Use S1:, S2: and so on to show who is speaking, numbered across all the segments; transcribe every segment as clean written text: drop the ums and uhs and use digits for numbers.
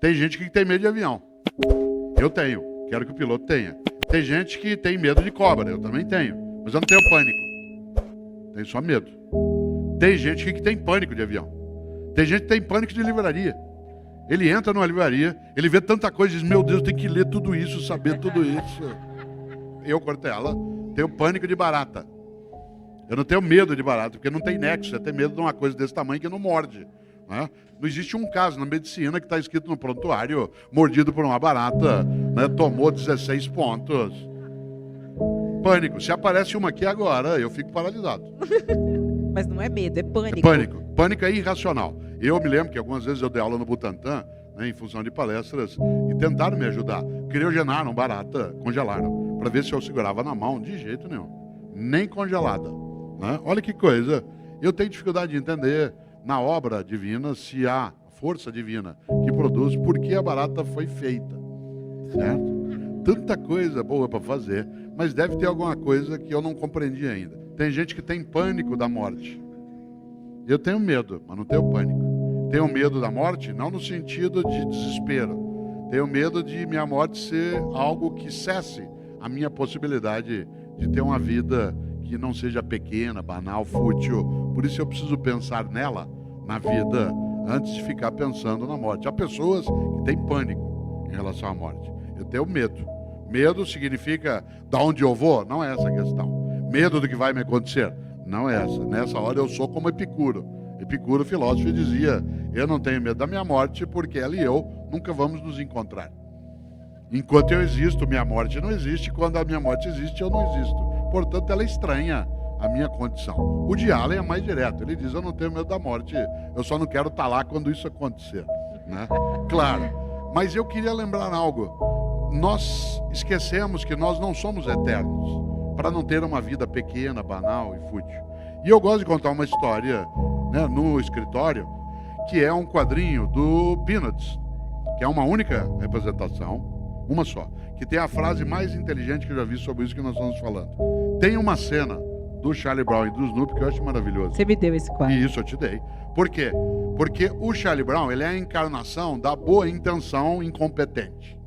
S1: Tem gente que tem medo de avião. Eu tenho. Quero que o piloto tenha. Tem gente que tem medo de cobra. Eu também tenho. Mas eu não tenho pânico. Tenho só medo. Tem gente que tem pânico de avião. Tem gente que tem pânico de livraria. Ele entra numa livraria, ele vê tanta coisa e diz, meu Deus, tem que ler tudo isso, saber tudo isso. Eu, Cortella, tenho pânico de barata. Eu não tenho medo de barata, porque não tem nexo. Você tem medo de uma coisa desse tamanho que não morde. Né? Não existe um caso na medicina que está escrito no prontuário, mordido por uma barata, né? Tomou 16 pontos. Pânico. Se aparece uma aqui agora, eu fico paralisado.
S2: Mas não é medo, é pânico.
S1: É pânico. Pânico é irracional. Eu me lembro que algumas vezes eu dei aula no Butantan, né, em função de palestras, e tentaram me ajudar. Criogenaram barata, congelaram, para ver se eu segurava na mão. De jeito nenhum. Nem congelada. Né? Olha que coisa. Eu tenho dificuldade de entender na obra divina se há força divina que produz por que a barata foi feita. Certo? Tanta coisa boa para fazer, mas deve ter alguma coisa que eu não compreendi ainda. Tem gente que tem pânico da morte. Eu tenho medo, mas não tenho pânico. Tenho medo da morte, não no sentido de desespero. Tenho medo de minha morte ser algo que cesse a minha possibilidade de ter uma vida que não seja pequena, banal, fútil. Por isso eu preciso pensar nela, na vida, antes de ficar pensando na morte. Há pessoas que têm pânico em relação à morte. Eu tenho medo. Medo significa de onde eu vou? Não é essa a questão. Medo do que vai me acontecer? Não é essa. Nessa hora eu sou como Epicuro. Epicuro, filósofo, dizia, eu não tenho medo da minha morte porque ela e eu nunca vamos nos encontrar. Enquanto eu existo, minha morte não existe. Quando a minha morte existe, eu não existo. Portanto, ela é estranha a minha condição. O de Allen é mais direto. Ele diz, eu não tenho medo da morte, eu só não quero estar lá quando isso acontecer. Né? Claro. Mas eu queria lembrar algo. Nós esquecemos que nós não somos eternos para não ter uma vida pequena, banal e fútil. E eu gosto de contar uma história, né, no escritório, que é um quadrinho do Peanuts, que é uma única representação, uma só, que tem a frase mais inteligente que eu já vi sobre isso que nós estamos falando. Tem uma cena do Charlie Brown e do Snoopy que eu acho maravilhoso.
S2: Você me deu esse quadro.
S1: E isso eu te dei. Por quê? Porque o Charlie Brown, ele é a encarnação da boa intenção incompetente.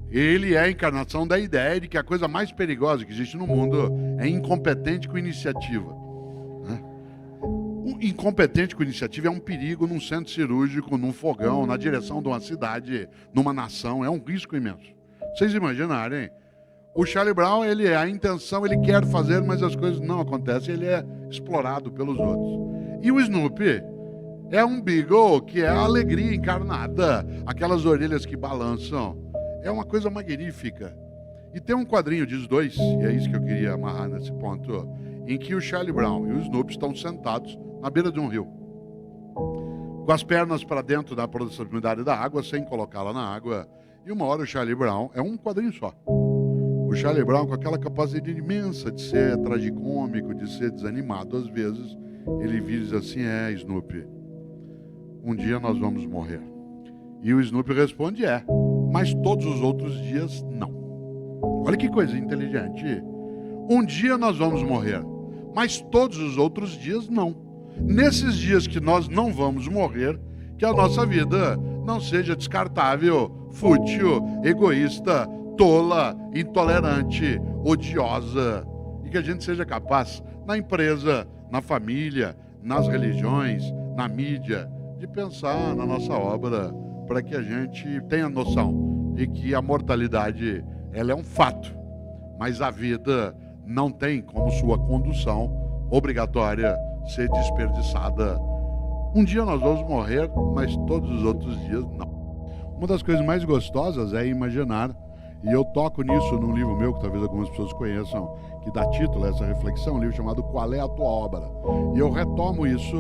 S1: Ele é a encarnação da ideia de que a coisa mais perigosa que existe no mundo é incompetente com iniciativa. Né? O incompetente com iniciativa é um perigo num centro cirúrgico, num fogão, na direção de uma cidade, numa nação. É um risco imenso. Vocês imaginarem? O Charlie Brown, ele é a intenção, ele quer fazer, mas as coisas não acontecem. Ele é explorado pelos outros. E o Snoopy é um Beagle que é a alegria encarnada, aquelas orelhas que balançam. É uma coisa magnífica. E tem um quadrinho, diz dois, e é isso que eu queria amarrar nesse ponto, em que o Charlie Brown e o Snoopy estão sentados na beira de um rio, com as pernas para dentro da proximidade da água, sem colocá-la na água. E uma hora o Charlie Brown, é um quadrinho só. O Charlie Brown, com aquela capacidade imensa de ser tragicômico, de ser desanimado às vezes, ele diz assim, Snoopy, um dia nós vamos morrer. E o Snoopy responde, mas todos os outros dias não. Olha que coisa inteligente. Um dia nós vamos morrer, mas todos os outros dias não. Nesses dias que nós não vamos morrer, que a nossa vida não seja descartável, fútil, egoísta, tola, intolerante, odiosa, e que a gente seja capaz, na empresa, na família, nas religiões, na mídia, de pensar na nossa obra, para que a gente tenha noção de que a mortalidade, ela é um fato, mas a vida não tem como sua condução obrigatória ser desperdiçada. Um dia nós vamos morrer, mas todos os outros dias não. Uma das coisas mais gostosas é imaginar, e eu toco nisso num livro meu, que talvez algumas pessoas conheçam, que dá título a essa reflexão, um livro chamado Qual é a Tua Obra? E eu retomo isso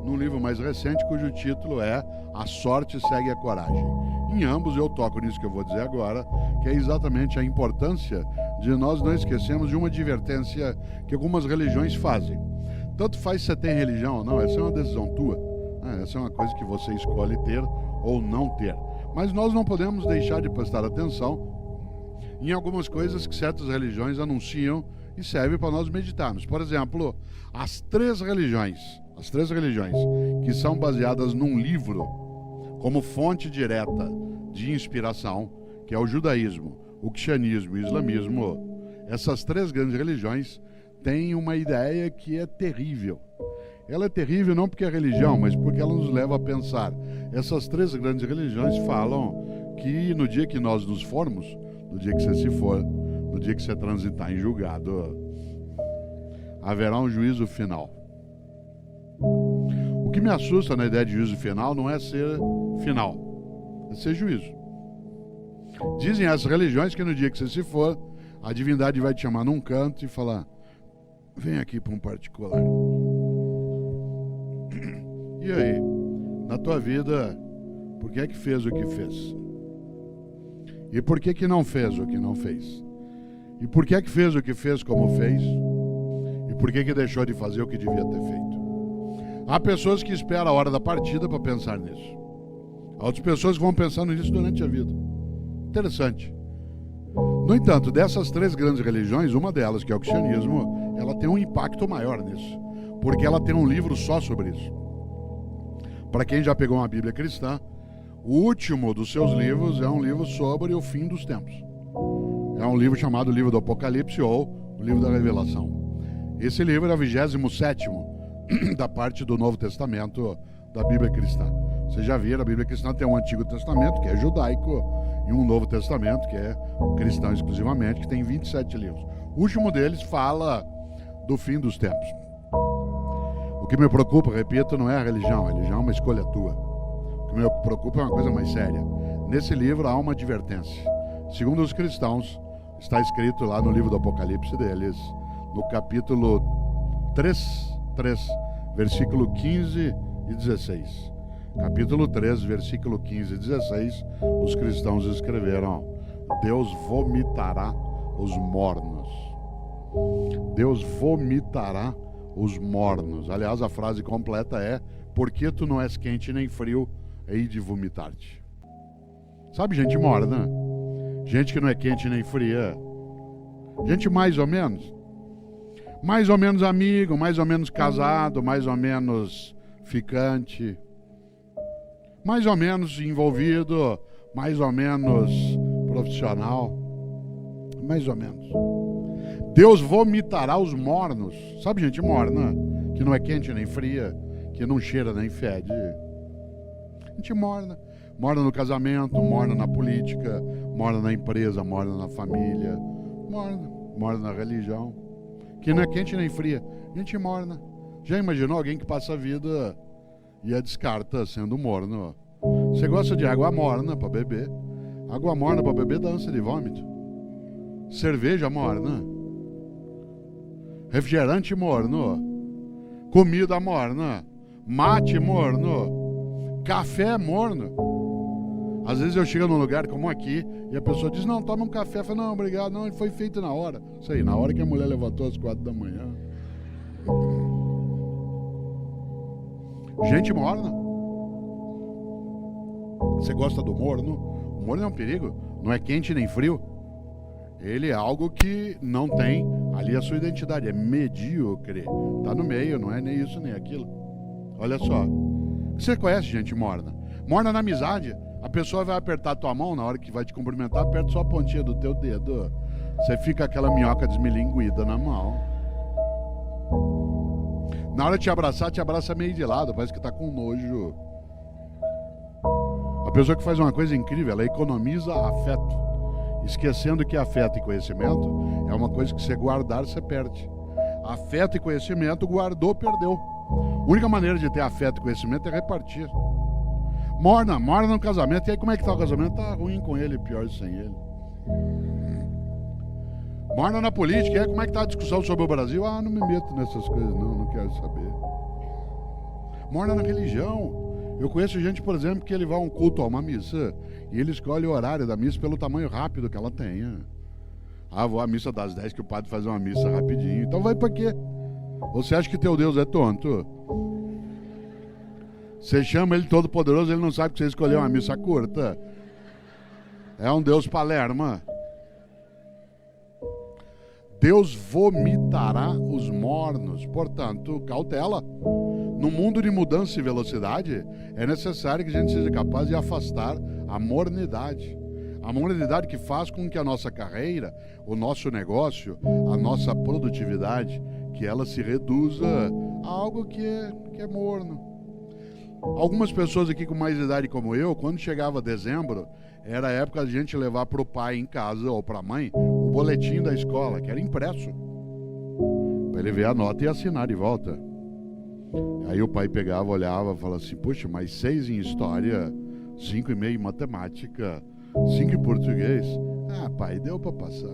S1: num livro mais recente, cujo título é A Sorte Segue a Coragem. Em ambos eu toco nisso que eu vou dizer agora, que é exatamente a importância de nós não esquecermos de uma advertência que algumas religiões fazem. Tanto faz se você tem religião ou não, essa é uma decisão tua. Essa é uma coisa que você escolhe ter ou não ter. Mas nós não podemos deixar de prestar atenção em algumas coisas que certas religiões anunciam e servem para nós meditarmos. Por exemplo, as três religiões que são baseadas num livro, como fonte direta de inspiração, que é o judaísmo, o cristianismo e o islamismo, essas três grandes religiões têm uma ideia que é terrível. Ela é terrível não porque é religião, mas porque ela nos leva a pensar. Essas três grandes religiões falam que no dia que nós nos formos, no dia que você se for, no dia que você transitar em julgado, haverá um juízo final. O que me assusta na ideia de juízo final não é ser final, é ser juízo. Dizem as religiões que no dia que você se for, a divindade vai te chamar num canto e falar: vem aqui para um particular. E aí, na tua vida, por que é que fez o que fez? E por que que não fez o que não fez? E por que é que fez o que fez como fez? E por que que deixou de fazer o que devia ter feito? Há pessoas que esperam a hora da partida para pensar nisso. Há outras pessoas que vão pensando nisso durante a vida. Interessante. No entanto, dessas três grandes religiões, uma delas, que é o cristianismo, ela tem um impacto maior nisso, porque ela tem um livro só sobre isso. Para quem já pegou uma Bíblia cristã, o último dos seus livros é um livro sobre o fim dos tempos. É um livro chamado Livro do Apocalipse ou o Livro da Revelação. Esse livro é o 27º da parte do Novo Testamento da Bíblia cristã. Vocês já viram, a Bíblia cristã tem um Antigo Testamento, que é judaico, e um Novo Testamento, que é cristão exclusivamente, que tem 27 livros. O último deles fala do fim dos tempos. O que me preocupa, repito, não é a religião é uma escolha tua. O que me preocupa é uma coisa mais séria. Nesse livro há uma advertência. Segundo os cristãos, está escrito lá no livro do Apocalipse deles, no capítulo 3, versículo 15 e 16. Capítulo 3, versículo 15 e 16, os cristãos escreveram: Deus vomitará os mornos. Deus vomitará os mornos. Aliás, a frase completa é: porque tu não és quente nem frio, hei de vomitar-te. Sabe gente morna? Gente que não é quente nem fria. Gente mais ou menos. Mais ou menos amigo, mais ou menos casado, mais ou menos ficante. Mais ou menos envolvido, mais ou menos profissional. Mais ou menos. Deus vomitará os mornos. Sabe gente morna? Que não é quente nem fria, que não cheira nem fede. Gente morna. Morna no casamento, morna na política, morna na empresa, morna na família, morna na religião. Que não é quente nem fria. Gente morna. Já imaginou alguém que passa a vida e a descarta sendo morno? Você gosta de água morna para beber? Água morna para beber dá ânsia de vômito. Cerveja morna. Refrigerante morno. Comida morna. Mate morno. Café morno. Às vezes eu chego num lugar como aqui e a pessoa diz: não, toma um café. Eu falo: não, obrigado, não, ele foi feito na hora. Isso aí, na hora que a mulher levantou às 4 da manhã. Gente morna. Você gosta do morno? O morno é um perigo. Não é quente nem frio. Ele é algo que não tem ali a sua identidade. É medíocre. Tá no meio, não é nem isso nem aquilo. Olha só. Você conhece gente morna? Morna na amizade. A pessoa vai apertar a tua mão na hora que vai te cumprimentar, aperta só a pontinha do teu dedo. Você fica aquela minhoca desmilinguida na mão. Na hora de te abraça meio de lado, parece que tá com nojo. A pessoa que faz uma coisa incrível, ela economiza afeto, esquecendo que afeto e conhecimento é uma coisa que você guardar, você perde. Afeto e conhecimento, guardou, perdeu. A única maneira de ter afeto e conhecimento é repartir. Morna no casamento. E aí, como é que tá o casamento? Tá ruim com ele, pior sem ele. Morna na política. E aí, como é que tá a discussão sobre o Brasil? Ah, não me meto nessas coisas, não quero saber. Morna na religião. Eu conheço gente, por exemplo, que ele vai a um culto, a uma missa, e ele escolhe o horário da missa pelo tamanho rápido que ela tenha. Ah, vou à missa das 10 que o padre faz uma missa rapidinho. Então vai pra quê? Ou você acha que teu Deus é tonto? Você chama ele todo poderoso, ele não sabe que você escolheu uma missa curta. É um Deus palerma. Deus vomitará os mornos. Portanto, cautela. No mundo de mudança e velocidade, é necessário que a gente seja capaz de afastar a mornidade. A mornidade que faz com que a nossa carreira, o nosso negócio, a nossa produtividade, que ela se reduza a algo que é morno. Algumas pessoas aqui com mais idade como eu, quando chegava dezembro, era a época de a gente levar para o pai em casa ou para a mãe o boletim da escola, que era impresso, para ele ver a nota e assinar de volta. Aí o pai pegava, olhava e falava assim, puxa, mas 6 em história, 5,5 em matemática, 5 em português. Ah, pai, deu para passar.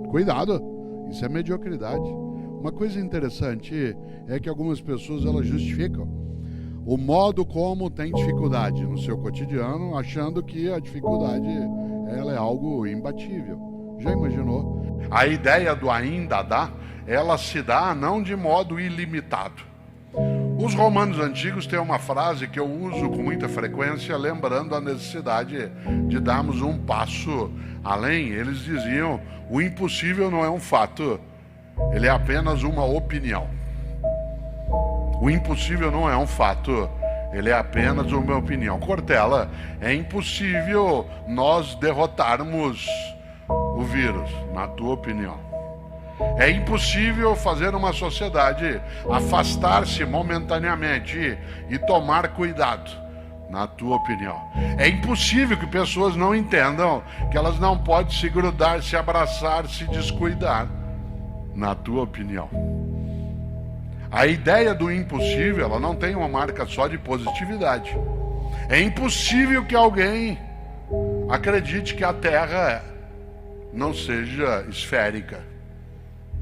S1: Cuidado, isso é mediocridade. Uma coisa interessante é que algumas pessoas elas justificam o modo como tem dificuldade no seu cotidiano, achando que a dificuldade ela é algo imbatível. Já imaginou? A ideia do ainda dá, ela se dá não de modo ilimitado. Os romanos antigos têm uma frase que eu uso com muita frequência, lembrando a necessidade de darmos um passo além. Eles diziam, o impossível não é um fato, ele é apenas uma opinião. O impossível não é um fato, ele é apenas uma opinião. Cortella, é impossível nós derrotarmos o vírus, na tua opinião. É impossível fazer uma sociedade afastar-se momentaneamente e tomar cuidado, na tua opinião. É impossível que pessoas não entendam que elas não podem se grudar, se abraçar, se descuidar, na tua opinião. A ideia do impossível, ela não tem uma marca só de positividade. É impossível que alguém acredite que a Terra não seja esférica,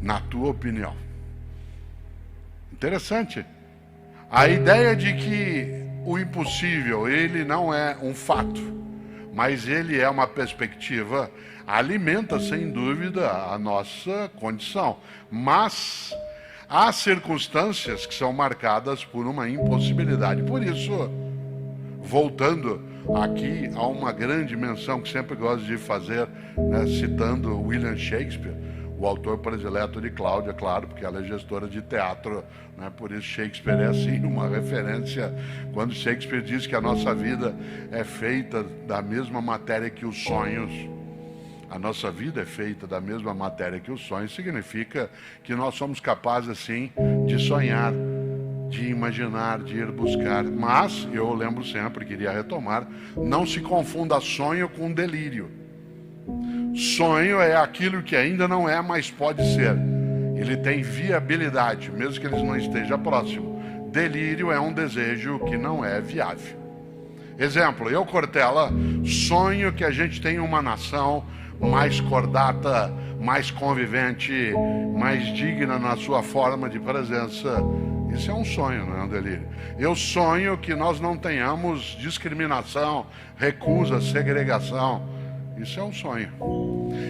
S1: na tua opinião. Interessante. A ideia de que o impossível, ele não é um fato, mas ele é uma perspectiva, alimenta sem dúvida a nossa condição. Mas há circunstâncias que são marcadas por uma impossibilidade. Por isso, voltando aqui a uma grande menção que sempre gosto de fazer, né, citando William Shakespeare, o autor predileto de Cláudia, claro, porque ela é gestora de teatro, né, por isso Shakespeare é assim uma referência. Quando Shakespeare diz que a nossa vida é feita da mesma matéria que os sonhos, a nossa vida é feita da mesma matéria que os sonhos, significa que nós somos capazes, sim, de sonhar, de imaginar, de ir buscar. Mas, eu lembro sempre, queria retomar, não se confunda sonho com delírio. Sonho é aquilo que ainda não é, mas pode ser. Ele tem viabilidade, mesmo que ele não esteja próximo. Delírio é um desejo que não é viável. Exemplo, eu, Cortella, sonho que a gente tenha uma nação mais cordata, mais convivente, mais digna na sua forma de presença. Isso é um sonho, não é um delírio. Eu sonho que nós não tenhamos discriminação, recusa, segregação. Isso é um sonho.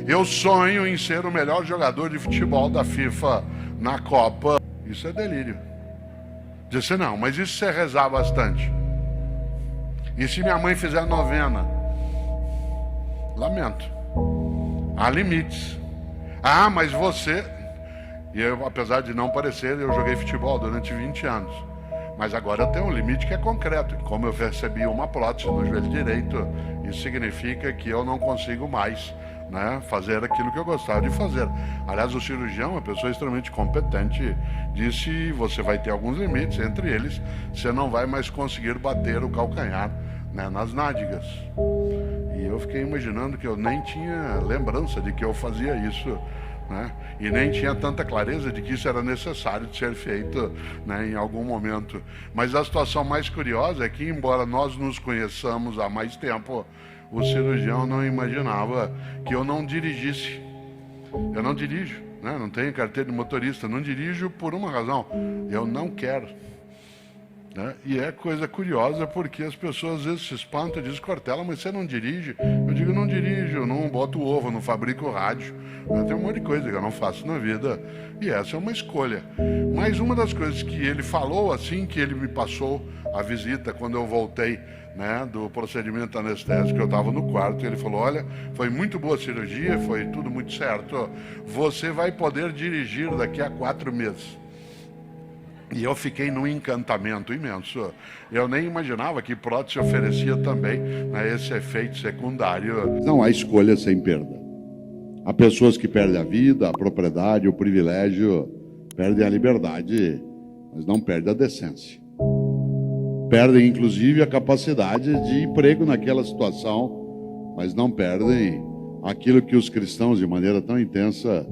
S1: Eu sonho em ser o melhor jogador de futebol da FIFA na Copa. Isso é delírio. Disse, não, mas isso você rezar bastante. E se minha mãe fizer novena? Lamento. Há limites. Ah, mas você... E eu, apesar de não parecer, eu joguei futebol durante 20 anos. Mas agora eu tenho um limite que é concreto. Como eu recebi uma prótese no joelho direito, isso significa que eu não consigo mais, né, fazer aquilo que eu gostava de fazer. Aliás, o cirurgião, uma pessoa extremamente competente, disse, você vai ter alguns limites, entre eles, você não vai mais conseguir bater o calcanhar, né, nas nádegas. E eu fiquei imaginando que eu nem tinha lembrança de que eu fazia isso, né? E nem tinha tanta clareza de que isso era necessário de ser feito, né, em algum momento. Mas a situação mais curiosa é que, embora nós nos conheçamos há mais tempo, o cirurgião não imaginava que eu não dirigisse. Eu não dirijo, né? Não tenho carteira de motorista, não dirijo por uma razão, eu não quero. Né? E é coisa curiosa porque as pessoas às vezes se espantam e dizem, Cortella, mas você não dirige? Eu digo, não dirijo, eu não boto ovo, não fabrico rádio, tem um monte de coisa que eu não faço na vida, e essa é uma escolha. Mas uma das coisas que ele falou assim que ele me passou a visita quando eu voltei, né, do procedimento anestésico, eu estava no quarto, e ele falou, olha, foi muito boa a cirurgia, foi tudo muito certo, você vai poder dirigir daqui a 4 meses. E eu fiquei num encantamento imenso. Eu nem imaginava que prótese oferecia também, né, esse efeito secundário. Não há escolha sem perda. Há pessoas que perdem a vida, a propriedade, o privilégio, perdem a liberdade, mas não perdem a decência. Perdem, inclusive, a capacidade de emprego naquela situação, mas não perdem aquilo que os cristãos, de maneira tão intensa,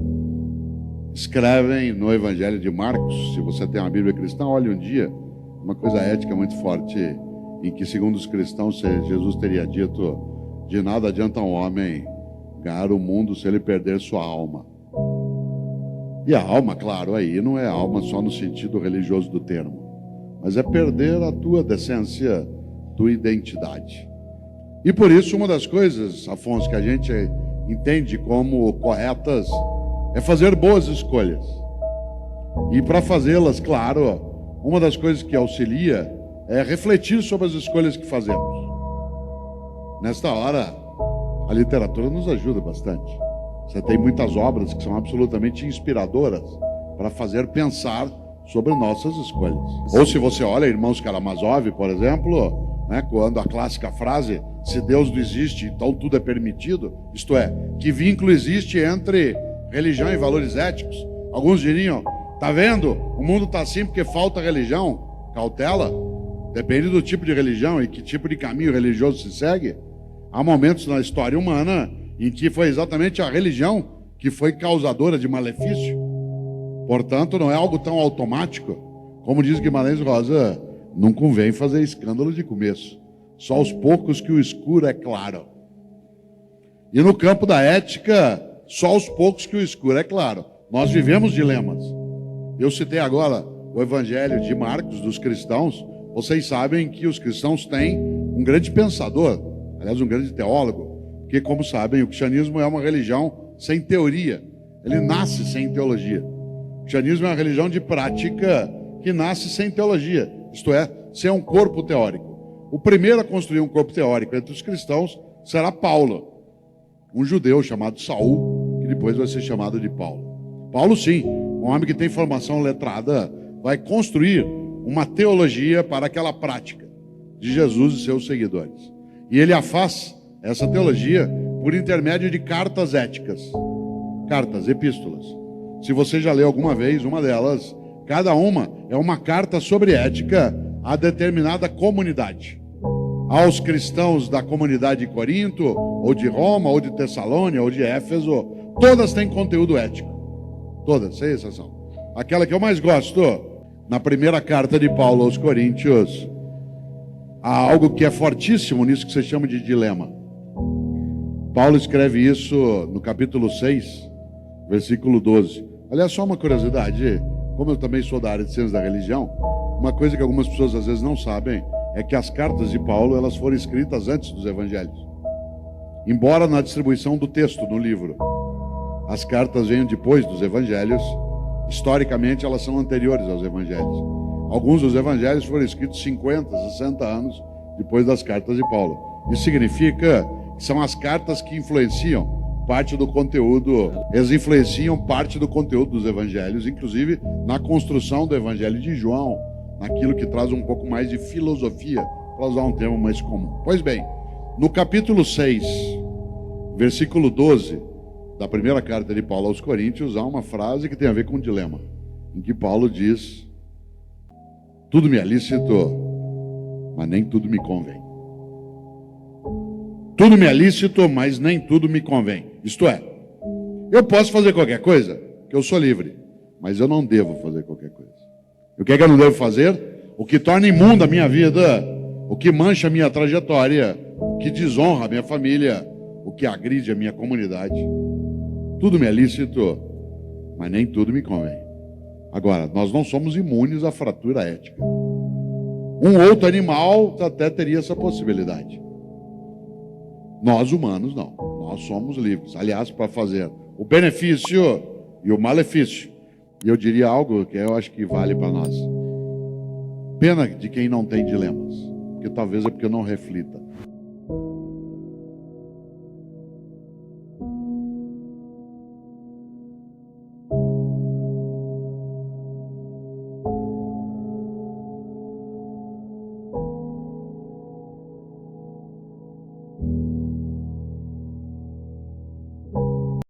S1: escrevem no Evangelho de Marcos. Se você tem uma Bíblia cristã, olhe um dia, uma coisa ética muito forte, em que, segundo os cristãos, Jesus teria dito: de nada adianta um homem ganhar o mundo se ele perder sua alma. E a alma, claro, aí não é alma só no sentido religioso do termo, mas é perder a tua decência, tua identidade. E por isso, uma das coisas, Afonso, que a gente entende como corretas é fazer boas escolhas. E para fazê-las, claro, uma das coisas que auxilia é refletir sobre as escolhas que fazemos. Nesta hora, a literatura nos ajuda bastante. Você tem muitas obras que são absolutamente inspiradoras para fazer pensar sobre nossas escolhas. Ou se você olha Irmãos Karamazov, por exemplo, né, quando a clássica frase: se Deus não existe, então tudo é permitido, isto é, que vínculo existe entre religião e valores éticos? Alguns diriam: tá vendo? O mundo está assim porque falta religião. Cautela, depende do tipo de religião e que tipo de caminho religioso se segue. Há momentos na história humana em que foi exatamente a religião que foi causadora de malefício. Portanto, não é algo tão automático. Como diz Guimarães Rosa, não convém fazer escândalo de começo. Só aos poucos que o escuro é claro. E no campo da ética, só aos poucos que o escuro é claro. Nós vivemos dilemas. Eu citei agora o Evangelho de Marcos, dos cristãos. Vocês sabem que os cristãos têm um grande pensador, aliás, um grande teólogo, porque, como sabem, o cristianismo é uma religião sem teoria. Ele nasce sem teologia. O cristianismo é uma religião de prática que nasce sem teologia, isto é, sem um corpo teórico. O primeiro a construir um corpo teórico entre os cristãos será Paulo, um judeu chamado Saul, que depois vai ser chamado de Paulo. Paulo, sim, um homem que tem formação letrada, vai construir uma teologia para aquela prática de Jesus e seus seguidores. E ele a faz, essa teologia, por intermédio de cartas éticas. Cartas, epístolas. Se você já leu alguma vez uma delas, cada uma é uma carta sobre ética a determinada comunidade. Aos cristãos da comunidade de Corinto, ou de Roma, ou de Tessalônia, ou de Éfeso, todas têm conteúdo ético. Todas, sem exceção. Aquela que eu mais gosto, na primeira carta de Paulo aos Coríntios, há algo que é fortíssimo nisso que você chama de dilema. Paulo escreve isso no capítulo 6, versículo 12. Aliás, só uma curiosidade, como eu também sou da área de ciências da religião, uma coisa que algumas pessoas às vezes não sabem é que as cartas de Paulo, elas foram escritas antes dos evangelhos. Embora na distribuição do texto no livro as cartas venham depois dos evangelhos, historicamente elas são anteriores aos evangelhos. Alguns dos evangelhos foram escritos 50, 60 anos depois das cartas de Paulo. Isso significa que são as cartas que influenciam parte do conteúdo, eles influenciam parte do conteúdo dos evangelhos, inclusive na construção do evangelho de João, naquilo que traz um pouco mais de filosofia, para usar um termo mais comum. Pois bem, no capítulo 6, versículo 12, da primeira carta de Paulo aos Coríntios, há uma frase que tem a ver com um dilema, em que Paulo diz: tudo me é lícito, mas nem tudo me convém. Tudo me é lícito, mas nem tudo me convém. Isto é, eu posso fazer qualquer coisa, que eu sou livre, mas eu não devo fazer qualquer coisa. E o que é que eu não devo fazer? O que torna imunda a minha vida, o que mancha a minha trajetória, o que desonra a minha família, o que agride a minha comunidade. Tudo me é lícito, mas nem tudo me convém. Agora, nós não somos imunes à fratura ética. Um outro animal até teria essa possibilidade. Nós humanos não. Nós somos livres. Aliás, para fazer o benefício e o malefício. E eu diria algo que eu acho que vale para nós. Pena de quem não tem dilemas. Porque talvez é porque não reflita.